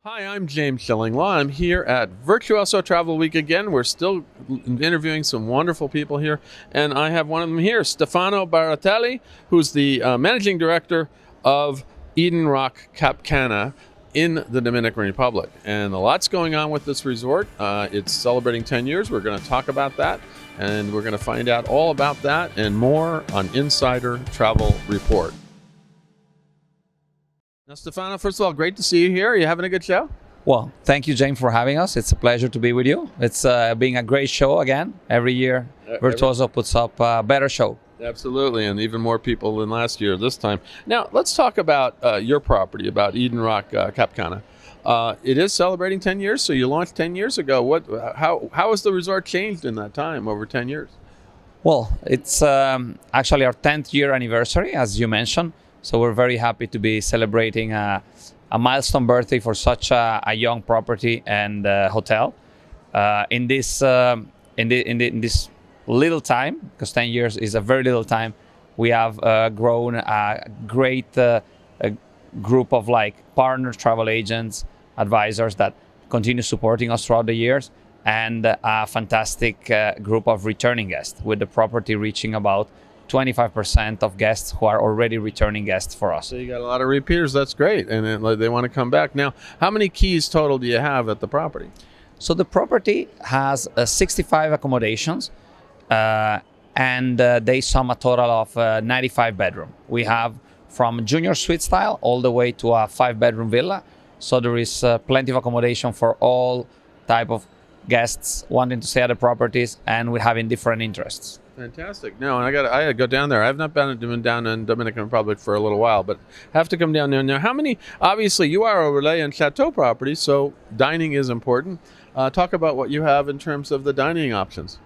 Hi, I'm James Shillinglaw. I'm here at Virtuoso Travel Week again. We're still interviewing some wonderful people here, and I have one of them here, Stefano Baratelli, who's the managing director of Eden Rock Cap Cana in the Dominican Republic. And a lot's going on with this resort. It's celebrating 10 years. We're going to talk about that, and we're going to find out all about that and more on Insider Travel Report. Now, Stefano, first of all, great to see you here. Are you having a good show? Well, thank you, James, for having us. It's a pleasure to be with you. It's being a great show again. Every year, Virtuoso puts up a better show. Absolutely, and even more people than last year this time. Now, let's talk about your property, about Eden Rock Cap Cana. It is celebrating 10 years, so you launched 10 years ago. How has the resort changed in that time, over 10 years? Well, it's actually our 10th year anniversary, as you mentioned. So we're very happy to be celebrating a milestone birthday for such a young property and hotel. In this little time, because 10 years is a very little time, we have grown a great group of partner travel agents, advisors that continue supporting us throughout the years, and a fantastic group of returning guests, with the property reaching about 25% of guests who are already returning guests for us. So you got a lot of repeaters. That's great, and they want to come back. Now, how many keys total do you have at the property? So the property has 65 accommodations, and they sum a total of 95 bedrooms. We have from junior suite style all the way to a 5-bedroom villa. So there is plenty of accommodation for all type of guests wanting to stay at the properties, and we're having different interests. Fantastic. No, and I got to go down there. I've not been down in Dominican Republic for a little while, but have to come down there. Now, how many, obviously you are a Relais and Chateau property, so dining is important. Talk about what you have in terms of the dining options.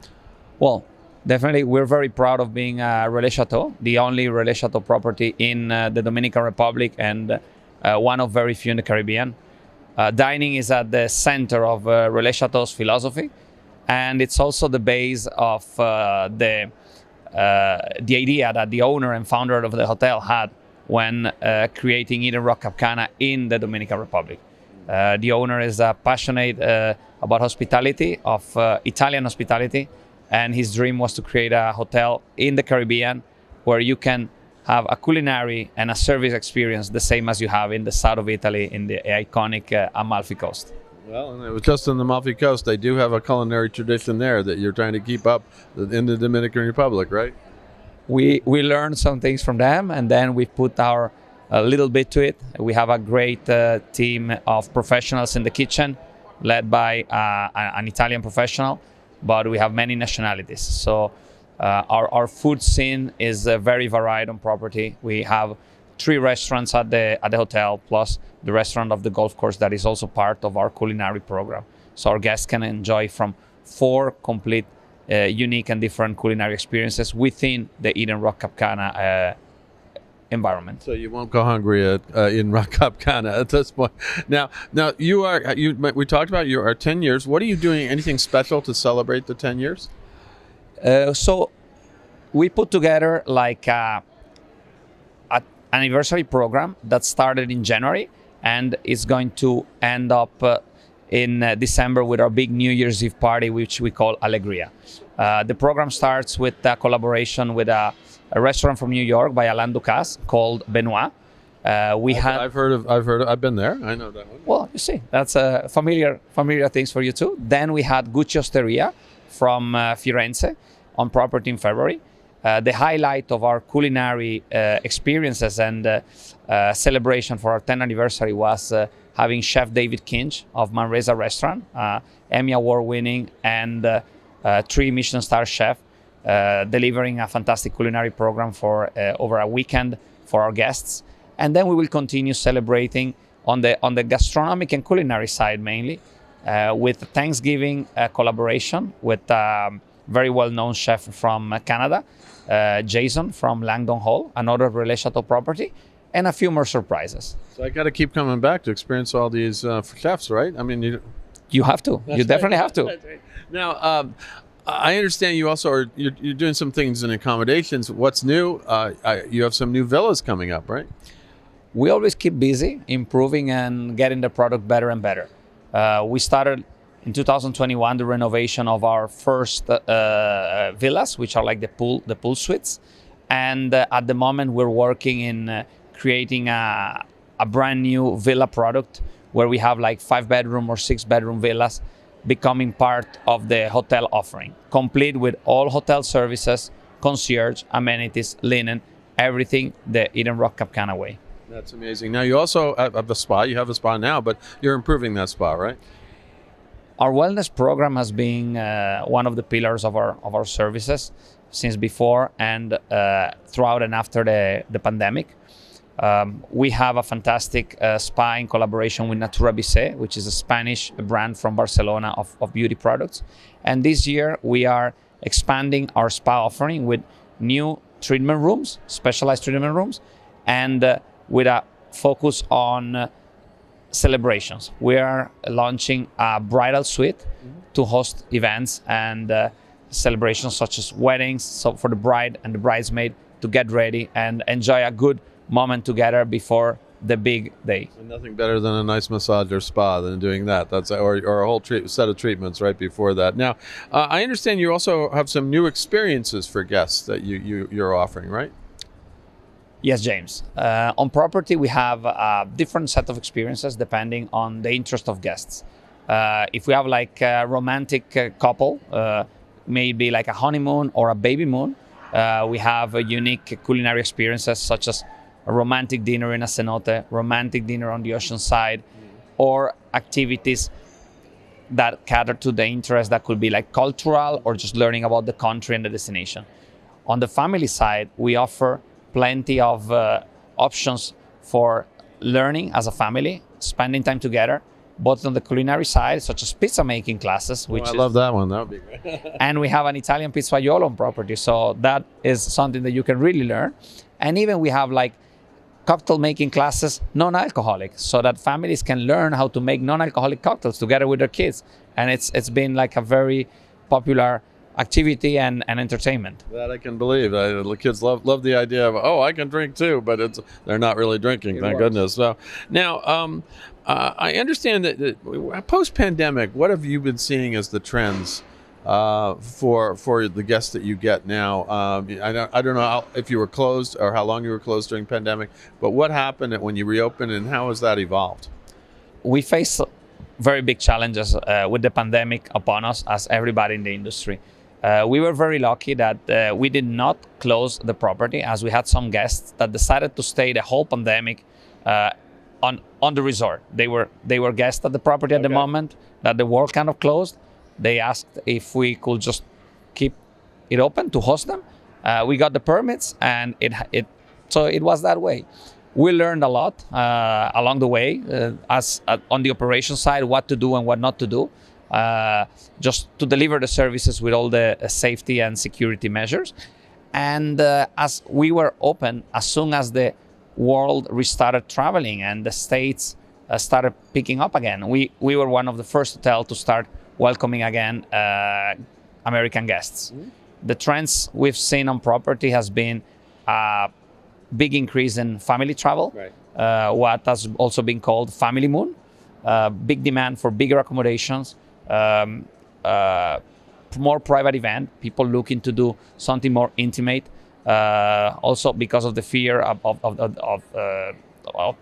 Well, definitely we're very proud of being a Relais Chateau, the only Relais Chateau property in the Dominican Republic, and one of very few in the Caribbean. Dining is at the center of Relais Chateau's philosophy. And it's also the base of the idea that the owner and founder of the hotel had when creating Eden Rock Cap Cana in the Dominican Republic. The owner is passionate about hospitality, of Italian hospitality, and his dream was to create a hotel in the Caribbean where you can have a culinary and a service experience the same as you have in the south of Italy, in the iconic Amalfi Coast. Well, and it was just on the Amalfi Coast. They do have a culinary tradition there that you're trying to keep up in the Dominican Republic, right? We learned some things from them, and then we put our little bit to it. We have a great team of professionals in the kitchen, led by an Italian professional, but we have many nationalities. So our food scene is very varied on property. We have 3 restaurants at the hotel, plus the restaurant of the golf course that is also part of our culinary program. So our guests can enjoy from 4 complete, unique and different culinary experiences within the Eden Rock Cap Cana environment. So you won't go hungry at Eden Rock Cap Cana at this point. Now we talked about you are 10 years. What are you doing? Anything special to celebrate the 10 years? So we put together an anniversary program that started in January and is going to end up in December with our big New Year's Eve party, which we call Alegria. The program starts with a collaboration with a restaurant from New York by Alain Ducasse called Benoit. I've been there. I know that one. Well, you see, that's familiar things for you too. Then we had Gucci Osteria from Firenze on property in February. The highlight of our culinary experiences and celebration for our 10th anniversary was having Chef David Kinch of Manresa Restaurant, Emmy Award winning and 3 Michelin star chef, delivering a fantastic culinary program for over a weekend for our guests. And then we will continue celebrating on the gastronomic and culinary side mainly with Thanksgiving collaboration with very well-known chef from Canada, Jason from Langdon Hall, another Relais Chateau property, and a few more surprises. So I got to keep coming back to experience all these chefs, right? I mean, you have to. You definitely have to. That's right. Now, I understand you also you're doing some things in accommodations. What's new? You have some new villas coming up, right? we always keep busy, improving and getting the product better and better. We started in 2021 the renovation of our first villas, which are like the pool suites, and at the moment we're working in creating a brand new villa product where we have like 5-bedroom or 6-bedroom villas becoming part of the hotel offering, complete with all hotel services, concierge, amenities, linen, everything the Eden Rock Cap Cana way. That's amazing. Now you also have a spa. You have a spa now, but you're improving that spa, right? Our wellness program has been one of the pillars of our services since before and throughout and after the pandemic. We have a fantastic spa in collaboration with Natura Bissé, which is a Spanish brand from Barcelona of beauty products. And this year we are expanding our spa offering with new treatment rooms, specialized treatment rooms, and with a focus on celebrations. We are launching a bridal suite to host events and celebrations such as weddings, so for the bride and the bridesmaid to get ready and enjoy a good moment together before the big day. And nothing better than a nice massage or spa than doing that. That's or a whole set of treatments right before that. Now, I understand you also have some new experiences for guests that you're offering, right? Yes, James. On property, we have a different set of experiences depending on the interest of guests. If we have like a romantic couple, maybe like a honeymoon or a baby moon, we have unique culinary experiences such as a romantic dinner in a cenote, romantic dinner on the ocean side, or activities that cater to the interest that could be like cultural or just learning about the country and the destination. On the family side, we offer plenty of options for learning as a family, spending time together, both on the culinary side, such as pizza making classes, which I love that one. That would be great. and we have an Italian pizzaiolo on property, so that is something that you can really learn. And even we have like cocktail making classes, non-alcoholic, so that families can learn how to make non-alcoholic cocktails together with their kids. And it's been like a very popular activity and entertainment. That I can believe. The kids love the idea of, oh, I can drink too, but they're not really drinking, thank goodness. So now, I understand that post-pandemic, what have you been seeing as the trends for the guests that you get now? I don't know if you were closed or how long you were closed during pandemic, but what happened when you reopened and how has that evolved? We face very big challenges with the pandemic upon us, as everybody in the industry. We were very lucky that we did not close the property, as we had some guests that decided to stay the whole pandemic on the resort. They were guests at the property at the moment that the world kind of closed. They asked if we could just keep it open to host them. We got the permits, and so it was that way. We learned a lot along the way, as on the operations side, what to do and what not to do, just to deliver the services with all the safety and security measures. And as we were open, as soon as the world restarted traveling and the States started picking up again, we were one of the first hotels to start welcoming again American guests. The trends we've seen on property has been a big increase in family travel, what has also been called family moon, big demand for bigger accommodations, more private event, people looking to do something more intimate, also because of the fear of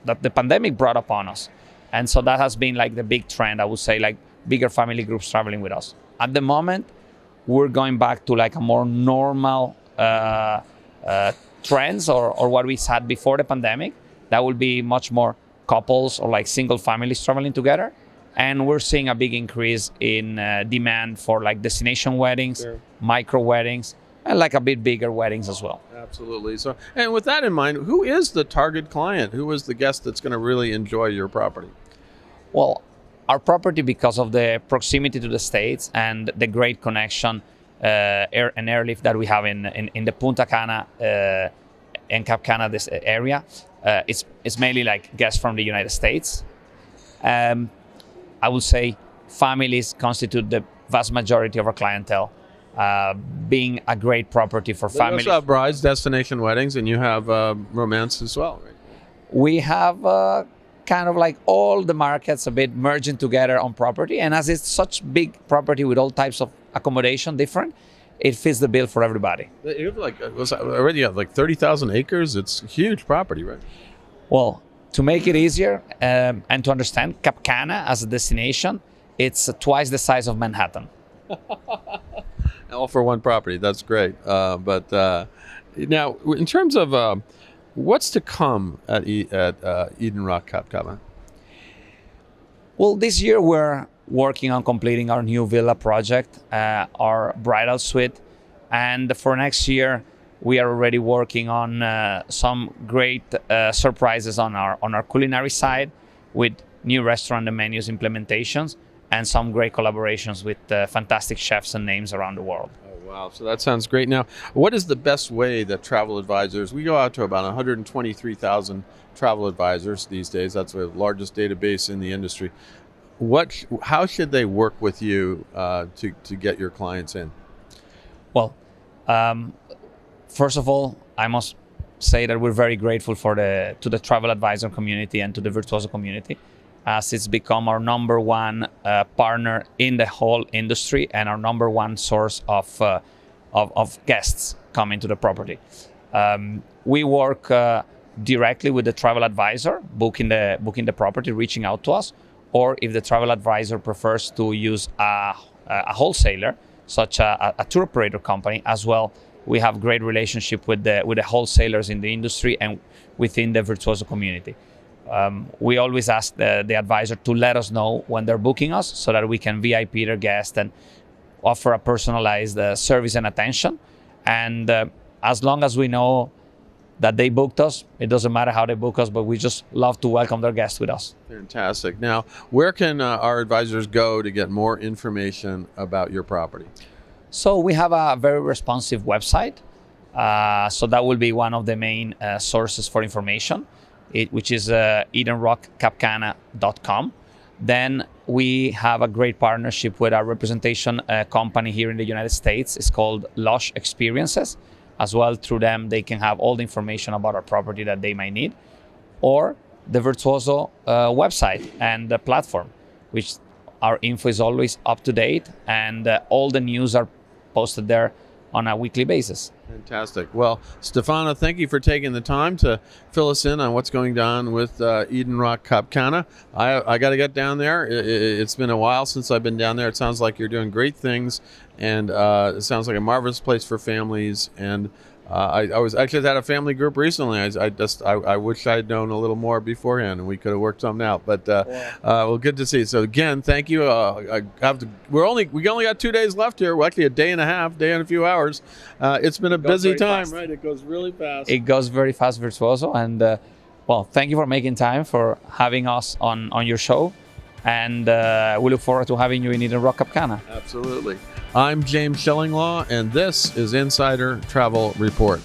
that the pandemic brought upon us. And so that has been like the big trend, I would say, like bigger family groups traveling with us. At the moment, we're going back to like a more normal trends or what we had before the pandemic. That will be much more couples or like single families traveling together. And we're seeing a big increase in demand for like destination weddings, micro weddings, and like a bit bigger weddings as well. Absolutely. So, and with that in mind, who is the target client? Who is the guest that's going to really enjoy your property? Well, our property, because of the proximity to the States and the great connection airlift that we have in the Punta Cana and Cap Cana, this area, it's mainly like guests from the United States. I would say families constitute the vast majority of our clientele, being a great property for families. You also have brides, destination weddings, and you have romance as well, right? we have kind of like all the markets a bit merging together on property. And as it's such big property with all types of accommodation different, it fits the bill for everybody. You have already have like 30,000 acres. It's a huge property, right? Well, to make it easier and to understand, Cap Cana as a destination, it's twice the size of Manhattan. All for one property. That's great. But now, in terms of what's to come at Eden Rock Cap Cana? Well, this year we're working on completing our new villa project, our bridal suite, and for next year we are already working on some great surprises on our culinary side with new restaurant and menus implementations and some great collaborations with fantastic chefs and names around the world. Oh, wow. So that sounds great. Now, what is the best way that travel advisors, we go out to about 123,000 travel advisors these days. That's the largest database in the industry. How should they work with you to get your clients in? Well, first of all, I must say that we're very grateful to the travel advisor community and to the Virtuoso community, as it's become our number one partner in the whole industry and our number one source of guests coming to the property. We work directly with the travel advisor, booking the property, reaching out to us, or if the travel advisor prefers to use a wholesaler, such a tour operator company as well, we have great relationship with the wholesalers in the industry and within the Virtuoso community. We always ask the advisor to let us know when they're booking us so that we can VIP their guest and offer a personalized service and attention. And as long as we know that they booked us, it doesn't matter how they book us, but we just love to welcome their guests with us. Fantastic. Now, where can our advisors go to get more information about your property? So we have a very responsive website. So that will be one of the main sources for information, which is EdenRockCapCana.com. Then we have a great partnership with our representation company here in the United States. It's called Lush Experiences. As well, through them, they can have all the information about our property that they might need, or the Virtuoso website and the platform, which our info is always up to date, and all the news are posted there on a weekly basis. Fantastic. Well, Stefano, thank you for taking the time to fill us in on what's going on with Eden Rock Cap Cana. I got to get down there. It's been a while since I've been down there. It sounds like you're doing great things, and it sounds like a marvelous place for families. And I was actually at a family group recently. I wish I had known a little more beforehand, and we could have worked something out. But well, good to see you. So again, thank you. We only got 2 days left here. Well, actually, a day and a few hours. It's been a busy time, fast. right? It goes really fast. It goes very fast, Virtuoso, and well, thank you for making time for having us on your show, and we look forward to having you in Eden Rock Cap Cana. Absolutely. I'm James Shillinglaw, and this is Insider Travel Report.